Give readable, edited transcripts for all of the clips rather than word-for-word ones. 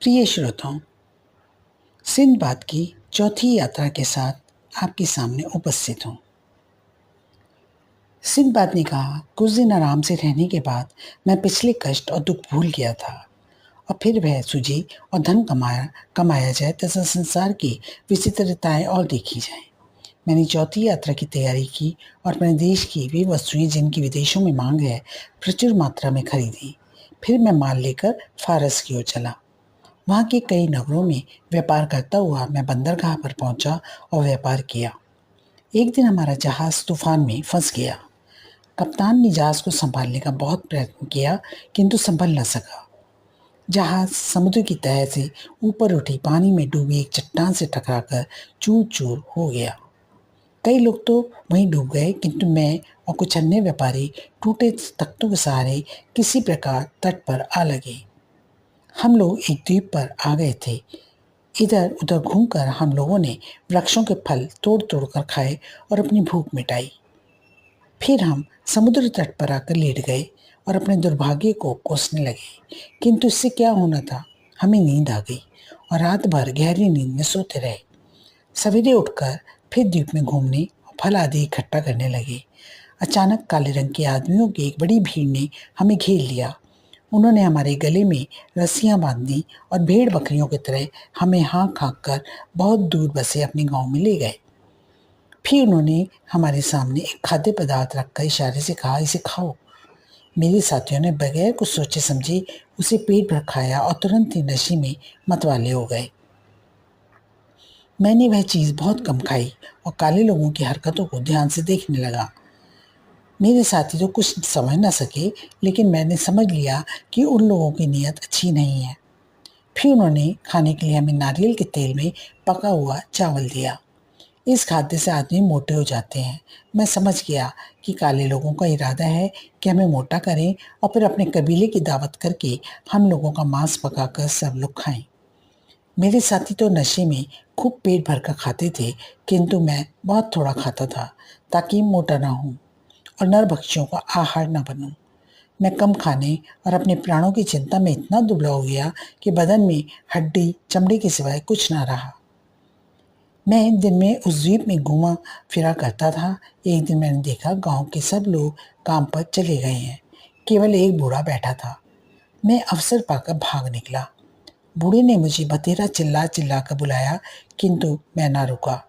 प्रिय श्रोताओं, सिंदबाद की चौथी यात्रा के साथ आपके सामने उपस्थित हूँ। सिंदबाद ने कहा, कुछ दिन आराम से रहने के बाद मैं पिछले कष्ट और दुख भूल गया था और फिर वह सूझी और धन कमाया जाए तथा संसार की विचित्रताएं और देखी जाए। मैंने चौथी यात्रा की तैयारी की और अपने देश की वे वस्तुएं जिनकी विदेशों में मांग है प्रचुर मात्रा में खरीदी। फिर मैं माल लेकर फारस की ओर चला। वहाँ के कई नगरों में व्यापार करता हुआ मैं बंदरगाह पर पहुंचा और व्यापार किया। एक दिन हमारा जहाज तूफान में फंस गया। कप्तान ने जहाज को संभालने का बहुत प्रयत्न किया, किंतु संभल न सका। जहाज समुद्र की तह से ऊपर उठी पानी में डूबी एक चट्टान से टकराकर चूर चूर हो गया। कई लोग तो वहीं डूब गए, किंतु मैं और कुछ अन्य व्यापारी टूटे तख्तों के सहारे किसी प्रकार तट पर आ लगे। हम लोग एक द्वीप पर आ गए थे। इधर उधर घूमकर हम लोगों ने वृक्षों के फल तोड़ तोड़ कर खाए और अपनी भूख मिटाई। फिर हम समुद्र तट पर आकर लेट गए और अपने दुर्भाग्य को कोसने लगे, किंतु इससे क्या होना था। हमें नींद आ गई और रात भर गहरी नींद में सोते रहे। सवेरे उठकर फिर द्वीप में घूमने और फल आदि इकट्ठा करने लगे। अचानक काले रंग के आदमियों की एक बड़ी भीड़ ने हमें घेर लिया। उन्होंने हमारे गले में रस्सियां बांध दी और भेड़ बकरियों की तरह हमें हाँक हाँक कर बहुत दूर बसे अपने गांव में ले गए। फिर उन्होंने हमारे सामने एक खाद्य पदार्थ रखकर इशारे से कहा, इसे खाओ। मेरे साथियों ने बगैर कुछ सोचे समझे उसे पेट भर खाया और तुरंत ही नशे में मतवाले हो गए। मैंने वह चीज़ बहुत कम खाई और काले लोगों की हरकतों को ध्यान से देखने लगा। मेरे साथी तो कुछ समझ ना सके, लेकिन मैंने समझ लिया कि उन लोगों की नीयत अच्छी नहीं है। फिर उन्होंने खाने के लिए हमें नारियल के तेल में पका हुआ चावल दिया। इस खाद्य से आदमी मोटे हो जाते हैं। मैं समझ गया कि काले लोगों का इरादा है कि हमें मोटा करें और फिर अपने कबीले की दावत करके हम लोगों का मांस पकाकर सब लोग खाएं। मेरे साथी तो नशे में खूब पेट भर कर खाते थे, किंतु मैं बहुत थोड़ा खाता था ताकि मोटा ना हूँ और नरभक्षियों का आहार न बनूं। मैं कम खाने और अपने प्राणों की चिंता में इतना दुबला हो गया कि बदन में हड्डी चमड़ी के सिवाय कुछ ना रहा। मैं दिन में उस द्वीप में घूमा फिरा करता था। एक दिन मैंने देखा गांव के सब लोग काम पर चले गए हैं, केवल एक बूढ़ा बैठा था। मैं अवसर पाकर भाग निकला। बूढ़े ने मुझे बतेरा चिल्ला चिल्ला कर बुलाया, किंतु मैं ना रुका।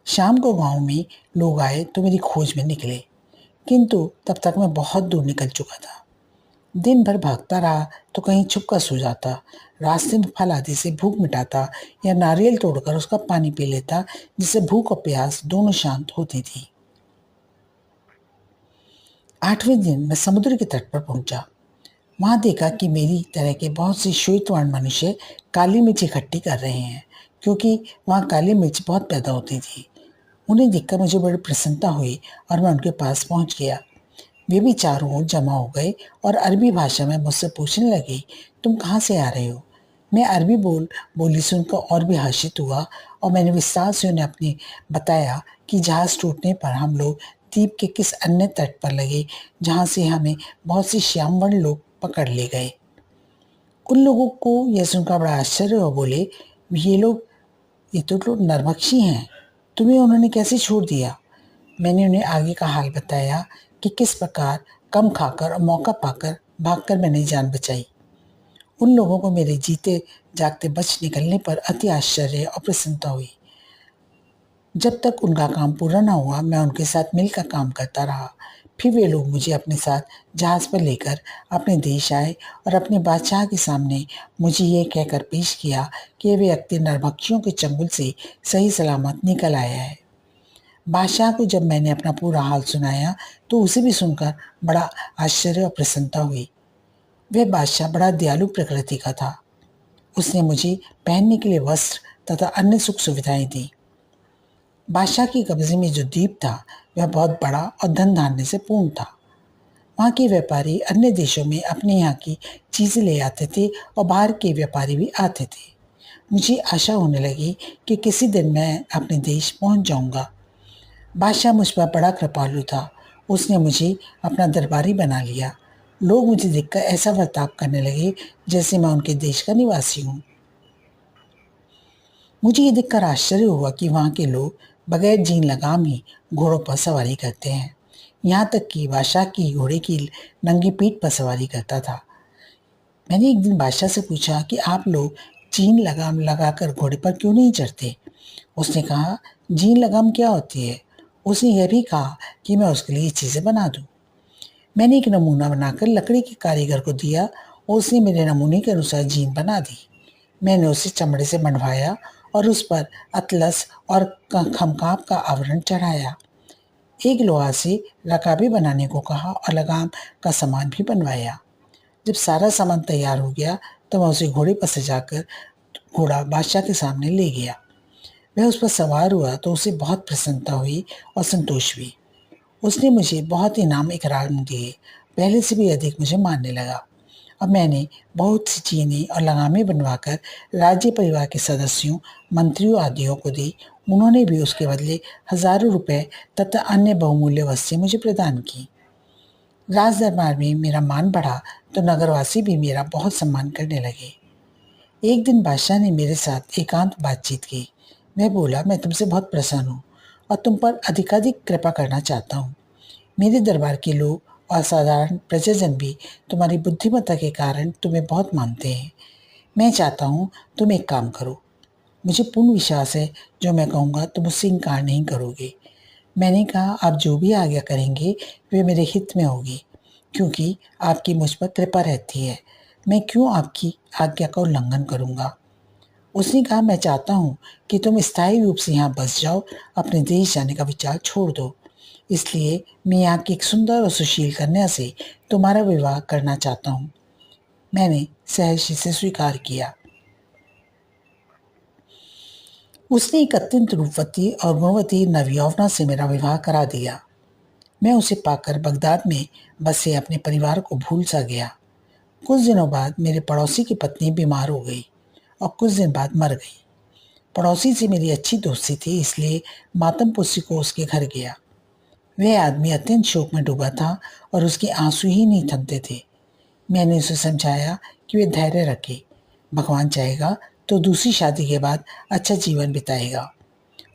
शाम को गांव में लोग आए तो मेरी खोज में निकले, किंतु तब तक मैं बहुत दूर निकल चुका था। दिन भर भागता रहा तो कहीं छुप कर सो जाता, रास्ते में फल आदि से भूख मिटाता या नारियल तोड़कर उसका पानी पी लेता, जिससे भूख और प्यास दोनों शांत होती थी। 8वें दिन मैं समुद्र के तट पर पहुंचा। वहां देखा कि मेरी तरह के बहुत से श्वेत वर्ण मनुष्य काली मिर्च इकट्ठी कर रहे हैं, क्योंकि वहाँ काली मिर्च बहुत पैदा होती थी। उन्हें देखकर मुझे बड़ी प्रसन्नता हुई और मैं उनके पास पहुंच गया। वे भी चारों ओर जमा हो गए और अरबी भाषा में मुझसे पूछने लगे, तुम कहाँ से आ रहे हो। मैं अरबी बोली सुनकर और भी हर्षित हुआ और मैंने विस्तार से उन्हें अपनी बताया कि जहाज टूटने पर हम लोग द्वीप के किस अन्य तट पर लगे, जहाँ से हमें बहुत से श्यामवर्ण लोग पकड़ ले गए। उन लोगों को यह सुनकर बड़ा आश्चर्य हुआ। बोले, ये तो लोग नरभक्षी हैं, तुम्हें उन्होंने कैसे छोड़ दिया। मैंने उन्हें आगे का हाल बताया कि किस प्रकार कम खाकर और मौका पाकर भागकर मैंने जान बचाई। उन लोगों को मेरे जीते जागते बच निकलने पर अति आश्चर्य और प्रसन्नता हुई। जब तक उनका काम पूरा न हुआ मैं उनके साथ मिलकर काम करता रहा। फिर वे लोग मुझे अपने साथ जहाज पर लेकर अपने देश आए और अपने बादशाह के सामने मुझे ये कहकर पेश किया कि वे व्यक्ति नरभक्षियों के चंगुल से सही सलामत निकल आया है। बादशाह को जब मैंने अपना पूरा हाल सुनाया तो उसे भी सुनकर बड़ा आश्चर्य और प्रसन्नता हुई। वह बादशाह बड़ा दयालु प्रकृति का था। उसने मुझे पहनने के लिए वस्त्र तथा अन्य सुख सुविधाएं दी। बादशाह के कब्जे में जो द्वीप था वह बहुत बड़ा और धन धान्य से पूर्ण था। वहाँ के व्यापारी अन्य देशों में अपने यहाँ की चीज़ें ले आते थे और बाहर के व्यापारी भी आते थे। मुझे आशा होने लगी कि किसी दिन मैं अपने देश पहुँच जाऊँगा। बादशाह मुझ पर बड़ा कृपालु था। उसने मुझे अपना दरबारी बना लिया। लोग मुझे देखकर ऐसा बर्ताव करने लगे जैसे मैं उनके देश का निवासी हूँ। मुझे ये देखकर आश्चर्य हुआ कि वहाँ के लोग बगैर जीन लगाम ही घोड़ों पर सवारी करते हैं। यहाँ तक कि बादशाह की घोड़े की नंगी पीठ पर सवारी करता था। मैंने एक दिन बादशाह से पूछा कि आप लोग जीन लगाम लगाकर घोड़े पर क्यों नहीं चढ़ते? उसने कहा, जीन लगाम क्या होती है? उसने यह भी कहा कि मैं उसके लिए चीज़ें बना दूँ। मैंने एक नमूना बनाकर लकड़ी के कारीगर को दिया और उसने मेरे नमूने के अनुसार जीन बना दी। मैंने उसे चमड़े से मंडवाया और उस पर अतलस और खमकाप का आवरण चढ़ाया। एक लोहा से रकाबी बनाने को कहा और लगाम का सामान भी बनवाया। जब सारा सामान तैयार हो गया तो मैं उसे घोड़े पर सजाकर घोड़ा बादशाह के सामने ले गया। वह उस पर सवार हुआ तो उसे बहुत प्रसन्नता हुई और संतोष हुई। उसने मुझे बहुत इनाम इकराम दिए, पहले से भी अधिक मुझे मानने लगा। अब मैंने बहुत सी चीनी और लगामें बनवाकर राज्य परिवार के सदस्यों, मंत्रियों आदियों को दी। उन्होंने भी उसके बदले हजारों रुपए तथा अन्य बहुमूल्य वस्तुएं मुझे प्रदान की। राज दरबार में मेरा मान बढ़ा तो नगरवासी भी मेरा बहुत सम्मान करने लगे। एक दिन बादशाह ने मेरे साथ एकांत बातचीत की। मैं बोला, मैं तुमसे बहुत प्रसन्न हूँ और तुम पर अधिकाधिक कृपा करना चाहता हूँ। मेरे दरबार के लोग और साधारण प्रजाजन भी तुम्हारी बुद्धिमत्ता के कारण तुम्हें बहुत मानते हैं। मैं चाहता हूँ तुम एक काम करो। मुझे पूर्ण विश्वास है जो मैं कहूँगा तुम उससे इनकार नहीं करोगे। मैंने कहा, आप जो भी आज्ञा करेंगे वे मेरे हित में होगी, क्योंकि आपकी मुझ पर कृपा रहती है। मैं क्यों आपकी आज्ञा का उल्लंघन करूँगा? उसने कहा, मैं चाहता हूँ कि तुम स्थायी रूप से यहाँ बस जाओ, अपने देश जाने का विचार छोड़ दो। इसलिए मैं यहाँ की एक सुंदर और सुशील कन्या से तुम्हारा विवाह करना चाहता हूँ। मैंने सहर्ष से स्वीकार किया। उसने एक अत्यंत रूपवती और गुणवती नवयौवना से मेरा विवाह करा दिया। मैं उसे पाकर बगदाद में बसे अपने परिवार को भूल सा गया। कुछ दिनों बाद मेरे पड़ोसी की पत्नी बीमार हो गई और कुछ दिन बाद मर गई। पड़ोसी से मेरी अच्छी दोस्ती थी, इसलिए मातम पुष्टि को उसके घर गया। वह आदमी अत्यंत शोक में डूबा था और उसके आंसू ही नहीं थमते थे। मैंने उसे समझाया कि वे धैर्य रखे, भगवान चाहेगा तो दूसरी शादी के बाद अच्छा जीवन बिताएगा।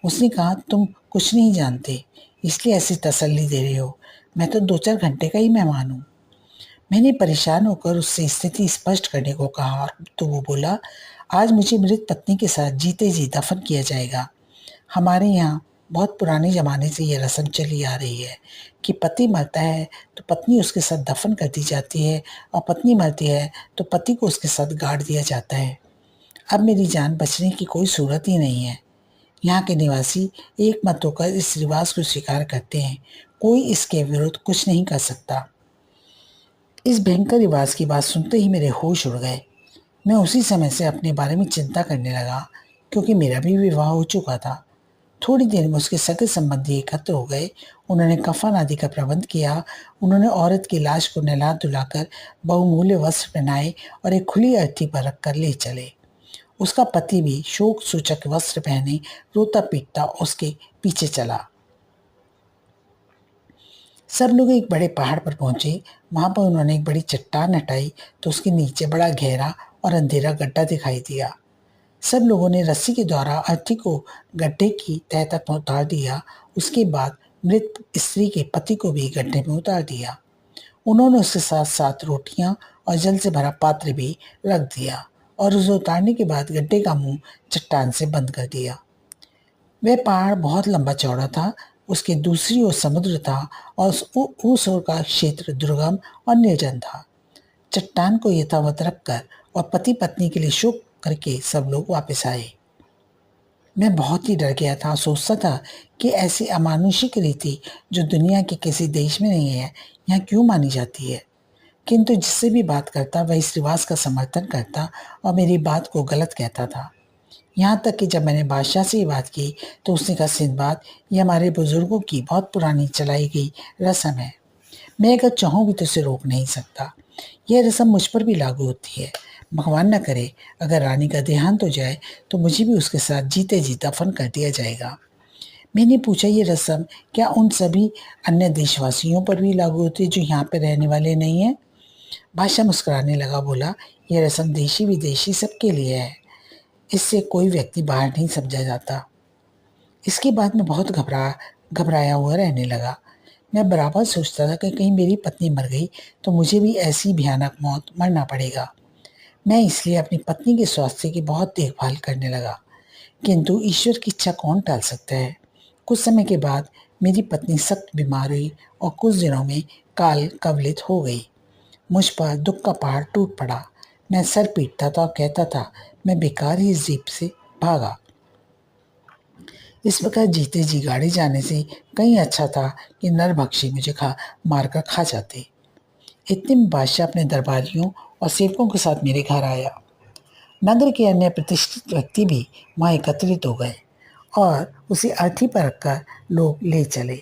उसने कहा, तुम कुछ नहीं जानते, इसलिए ऐसी तसल्ली दे रहे हो। मैं तो 2-4 घंटे का ही मेहमान हूँ। मैंने परेशान होकर उससे स्थिति स्पष्ट करने को कहा तो वो बोला, आज मुझे मृत पत्नी के साथ जीते जी दफन किया जाएगा। हमारे यहाँ बहुत पुराने ज़माने से ये रस्म चली आ रही है कि पति मरता है तो पत्नी उसके साथ दफन कर दी जाती है और पत्नी मरती है तो पति को उसके साथ गाड़ दिया जाता है। अब मेरी जान बचने की कोई सूरत ही नहीं है। यहाँ के निवासी एक मत होकर इस रिवाज को स्वीकार करते हैं। कोई इसके विरुद्ध कुछ नहीं कर सकता। इस भयंकर रिवाज की बात सुनते ही मेरे होश उड़ गए। मैं उसी समय से अपने बारे में चिंता करने लगा, क्योंकि मेरा भी विवाह हो चुका था। थोड़ी देर में उसके सगे संबंधी एकत्र हो गए। उन्होंने कफन आदि का प्रबंध किया। उन्होंने औरत की लाश को नहला धुलाकर बहुमूल्य वस्त्र पहनाए और एक खुली अर्थी पर रखकर ले चले। उसका पति भी शोक सूचक वस्त्र पहने रोता पीटता उसके पीछे चला। सब लोग एक बड़े पहाड़ पर पहुंचे। वहां पर उन्होंने एक बड़ी चट्टान हटाई तो उसके नीचे बड़ा गहरा और अंधेरा गड्ढा दिखाई दिया। सब लोगों ने रस्सी के द्वारा अर्थी को गड्ढे की तह तक उतार दिया। उसके बाद मृत स्त्री के पति को भी गड्ढे में उतार दिया। उन्होंने उसके साथ साथ रोटियां और जल से भरा पात्र भी रख दिया और उसे उतारने के बाद गड्ढे का मुंह चट्टान से बंद कर दिया। वह पहाड़ बहुत लंबा चौड़ा था। उसके दूसरी ओर समुद्र था और उस ओर का क्षेत्र दुर्गम और निर्जन था। चट्टान को यथावत रखकर और पति पत्नी के लिए शोक करके सब लोग वापस आए। मैं बहुत ही डर गया था। सोचता था कि ऐसी अमानुषिक रीति जो दुनिया के किसी देश में नहीं है, यहाँ क्यों मानी जाती है। किंतु जिससे भी बात करता वह इस रिवाज का समर्थन करता और मेरी बात को गलत कहता था। यहाँ तक कि जब मैंने बादशाह से ये बात की तो उसने कहा, सिंदबाद, ये हमारे बुजुर्गों की बहुत पुरानी चलाई गई रस्म है। मैं अगर चाहूँ भी तो उसे रोक नहीं सकता। यह रस्म मुझ पर भी लागू होती है। भगवान न करे अगर रानी का देहांत हो जाए तो मुझे भी उसके साथ जीते जी दफन कर दिया जाएगा। मैंने पूछा, ये रस्म क्या उन सभी अन्य देशवासियों पर भी लागू होती है जो यहाँ पे रहने वाले नहीं हैं? बादशाह मुस्कुराने लगा, बोला, यह रस्म देशी विदेशी सबके लिए है। इससे कोई व्यक्ति बाहर नहीं समझा जाता। इसके बाद मैं बहुत घबराया हुआ रहने लगा। मैं बराबर सोचता था कि कहीं मेरी पत्नी मर गई तो मुझे भी ऐसी भयानक मौत मरना पड़ेगा। मैं इसलिए अपनी पत्नी के स्वास्थ्य की बहुत देखभाल करने लगा, किंतु ईश्वर की इच्छा कौन टाल सकता है। कुछ समय के बाद मेरी पत्नी सख्त बीमार हुई और कुछ दिनों में काल कवलित हो गई। मुझ पर दुख का पहाड़ टूट पड़ा। मैं सर पीटता था और कहता था, मैं बेकार ही इस जीप से भागा। इस प्रकार जीते जी गाड़ी जाने से कहीं अच्छा था कि नरभक्षी मुझे मारकर खा जाते। इतने में बादशाह अपने दरबारियों और सेवकों के साथ मेरे घर आया। नगर के अन्य प्रतिष्ठित व्यक्ति भी वहां एकत्रित हो गए और उसे अर्थी पर रखकर लोग ले चले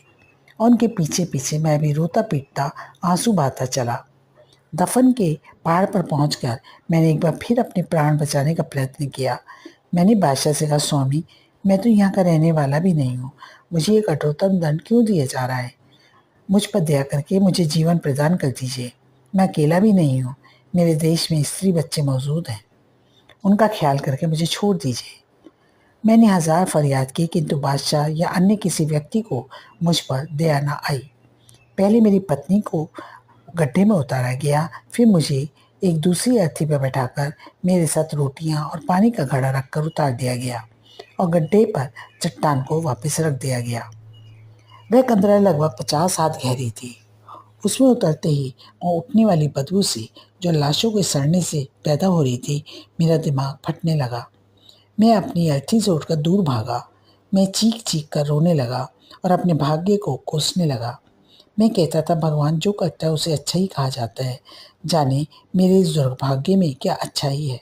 और उनके पीछे पीछे मैं भी रोता पीटता आंसू बहाता चला। दफन के पहाड़ पर पहुंचकर मैंने एक बार फिर अपने प्राण बचाने का प्रयत्न किया। मैंने बादशाह से कहा, स्वामी, मैं तो यहाँ का रहने वाला भी नहीं हूँ, मुझे एक कठोरतम दंड क्यों दिया जा रहा है? मुझ पर दया करके मुझे जीवन प्रदान कर दीजिए। मैं अकेला भी नहीं हूँ, मेरे देश में स्त्री बच्चे मौजूद हैं, उनका ख्याल करके मुझे छोड़ दीजिए। मैंने हजार फरियाद की, किंतु बादशाह या अन्य किसी व्यक्ति को मुझ पर दया न आई। पहले मेरी पत्नी को गड्ढे में उतारा गया, फिर मुझे एक दूसरी अर्थी पर बैठाकर मेरे साथ रोटियां और पानी का घड़ा रखकर उतार दिया गया और गड्ढे पर चट्टान को वापस रख दिया गया। वह कंदरा लगभग 50 हाथ गहरी थी। उसमें उतरते ही और उठने वाली बदबू से, जो लाशों के सड़ने से पैदा हो रही थी, मेरा दिमाग फटने लगा। मैं अपनी अर्थी से उठकर दूर भागा। मैं चीख चीख कर रोने लगा और अपने भाग्य को कोसने लगा। मैं कहता था, भगवान जो करता है उसे अच्छा ही कहा जाता है, जाने मेरे इस दुर्भाग्य में क्या अच्छाई है।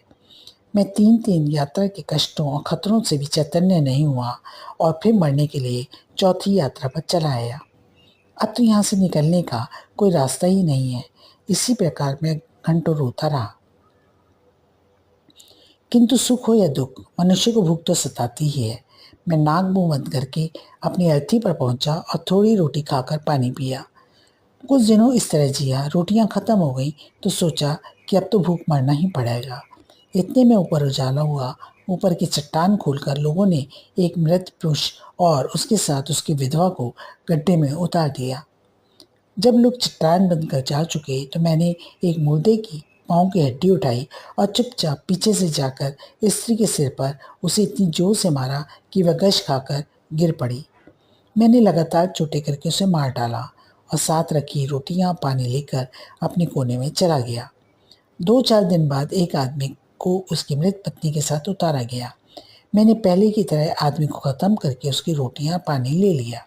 मैं 3 यात्रा के कष्टों और खतरों से भी चैतन्य नहीं हुआ और फिर मरने के लिए चौथी यात्रा पर चला आया। अब तो यहाँ से निकलने का कोई रास्ता ही नहीं है। इसी प्रकार मैं घंटों रोता रहा। किंतु सुख हो या दुख, मनुष्य को भूख तो सताती ही है। मैं नाक मुंह बंद करके अपनी अर्थी पर पहुंचा और थोड़ी रोटी खाकर पानी पिया। कुछ दिनों इस तरह जिया। रोटियां खत्म हो गई तो सोचा कि अब तो भूख मरना ही पड़ेगा। इतने में ऊपर उजाला हुआ। ऊपर की चट्टान खोलकर लोगों ने एक मृत पुरुष और उसके साथ उसकी विधवा को गड्ढे में उतार दिया। जब लोग चट्टान बंद कर जा चुके तो मैंने एक मुर्दे की पाँव की हड्डी उठाई और चुपचाप पीछे से जाकर स्त्री के सिर पर उसे इतनी जोर से मारा कि वह गश खाकर गिर पड़ी। मैंने लगातार चोटें करके उसे मार डाला और साथ रखी रोटियां पानी लेकर अपने कोने में चला गया। 2-4 दिन बाद एक आदमी को उसकी मृत पत्नी के साथ उतारा गया। मैंने पहले की तरह आदमी को खत्म करके उसकी रोटियां पानी ले लिया।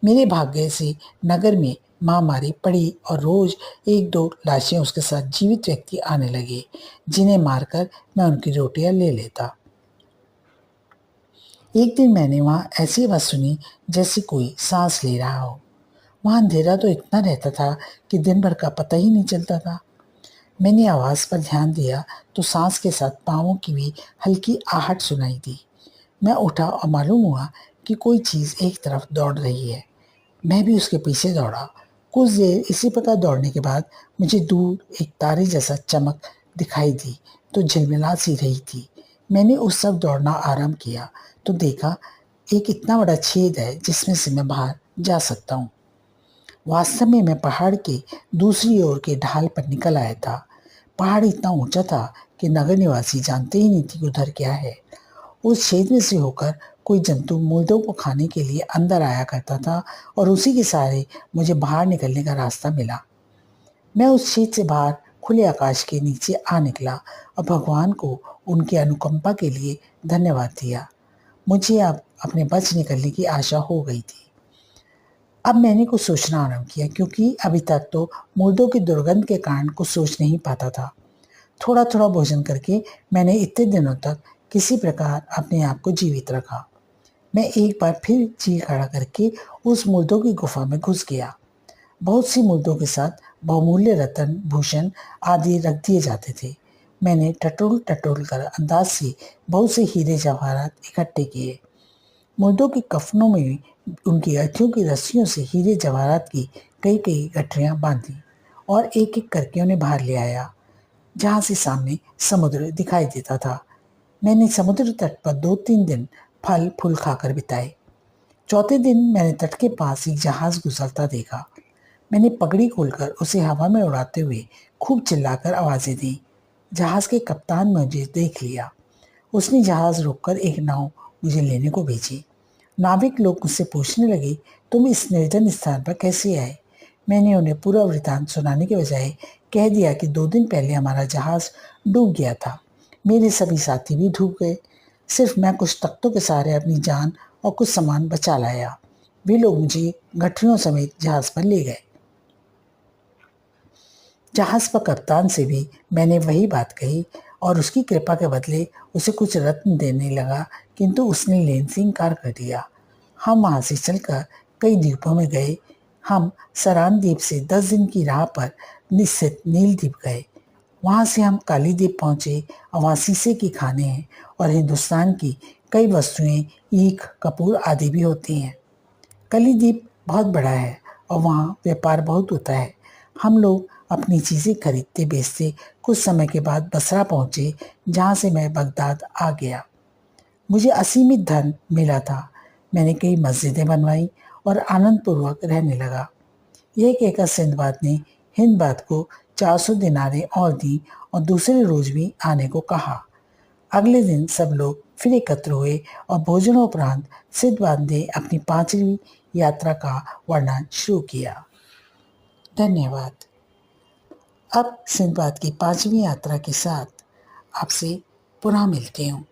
मेरे भाग्य से नगर में महामारी पड़ी और रोज 1-2 लाशें उसके साथ जीवित व्यक्ति आने लगे, जिन्हें मारकर मैं उनकी रोटियां ले लेता। एक दिन मैंने वहां ऐसी आवाज सुनी जैसे कोई सांस ले रहा हो। वहां अंधेरा तो इतना रहता था कि दिन भर का पता ही नहीं चलता था। मैंने आवाज पर ध्यान दिया तो सांस के साथ पांवों की भी हल्की आहट सुनाई दी। मैं उठा और मालूम हुआ कि कोई चीज एक तरफ दौड़ रही है। मैं भी उसके पीछे दौड़ा। कुछ देर इसी प्रकार दौड़ने के बाद मुझे दूर एक तारे जैसा चमक दिखाई दी तो झिलमिला सी रही थी। मैंने उस सब दौड़ना आरंभ किया तो देखा एक इतना बड़ा छेद है जिसमें से मैं बाहर जा सकता हूँ। वास्तव में मैं पहाड़ के दूसरी ओर के ढाल पर निकल आया था। पहाड़ इतना ऊंचा था कि नगर निवासी जानते ही नहीं थे कि उधर क्या है। उस छेद में से होकर कोई जंतु मुर्दों को खाने के लिए अंदर आया करता था और उसी के सहारे मुझे बाहर निकलने का रास्ता मिला। मैं उस छेद से बाहर खुले आकाश के नीचे आ निकला और भगवान को उनकी अनुकंपा के लिए धन्यवाद दिया। मुझे अब अपने बच निकलने की आशा हो गई थी। अब मैंने कुछ सोचना आरंभ किया, क्योंकि अभी तक तो मुर्दों की दुर्गंध के कारण कुछ सोच नहीं पाता था। थोड़ा थोड़ा भोजन करके मैंने इतने दिनों तक किसी प्रकार अपने आप को जीवित रखा। मैं एक बार फिर जी खड़ा करके उस मुर्दों की गुफा में घुस गया। बहुत सी मुर्दों के साथ बहुमूल्य रत्न भूषण आदि रख दिए जाते थे। मैंने टटोल टटोल कर अंदाज से बहुत से हीरे जवाहरात इकट्ठे किए। मुर्दों के कफनों में उनकी अर्थियों की रस्सियों से हीरे जवाहरात की कई कई गठरियां बांधी और एक एक करके उन्हें बाहर ले आया, जहां से सामने समुद्र दिखाई देता था। मैंने समुद्र तट पर 2-3 दिन फल फूल खाकर बिताए। चौथे दिन मैंने तट के पास एक जहाज गुजरता देखा। मैंने पगड़ी खोलकर उसे हवा में उड़ाते हुए खूब चिल्लाकर आवाजें दी। जहाज के कप्तान ने मुझे देख लिया। उसने जहाज रोककर एक नाव मुझे लेने को भेजी। नाविक लोग मुझसे पूछने लगे, तुम इस निर्जन स्थान पर कैसे आए? मैंने उन्हें पूरा वृतांत सुनाने के बजाय कह दिया कि 2 दिन पहले हमारा जहाज डूब गया था। मेरे सभी साथी भी डूब गए। सिर्फ मैं कुछ तख्तों के सहारे अपनी जान और कुछ सामान बचा लाया। वे लोग मुझे गठरियों समेत जहाज पर ले गए। जहाज पर कप्तान से भी मैंने वही बात कही और उसकी कृपा के बदले उसे कुछ रत्न देने लगा, किंतु उसने लेन से इनकार कर दिया। हम वहां से चलकर कई द्वीपों में गए। हम सरान द्वीप से 10 दिन की राह पर निश्चित नील द्वीप गए। वहां से हम काली द्वीप पहुंचे और वहाँ शीशे की खाने हैं और हिंदुस्तान की कई वस्तुएं, ईख, कपूर आदि भी होती हैं। कलीद्वीप बहुत बड़ा है और वहाँ व्यापार बहुत होता है। हम लोग अपनी चीज़ें खरीदते बेचते कुछ समय के बाद बसरा पहुँचे, जहाँ से मैं बगदाद आ गया। मुझे असीमित धन मिला था। मैंने कई मस्जिदें बनवाई और आनंदपूर्वक रहने लगा। यह कहकर सिंदबाद ने हिंदबाद को 400 दिनारें और दी और दूसरे रोज भी आने को कहा। अगले दिन सब लोग फिर एकत्र हुए और भोजनोपरांत सिंदबाद ने अपनी 5वीं यात्रा का वर्णन शुरू किया। धन्यवाद। अब सिंदबाद की 5वीं यात्रा के साथ आपसे पुनः मिलती हूँ।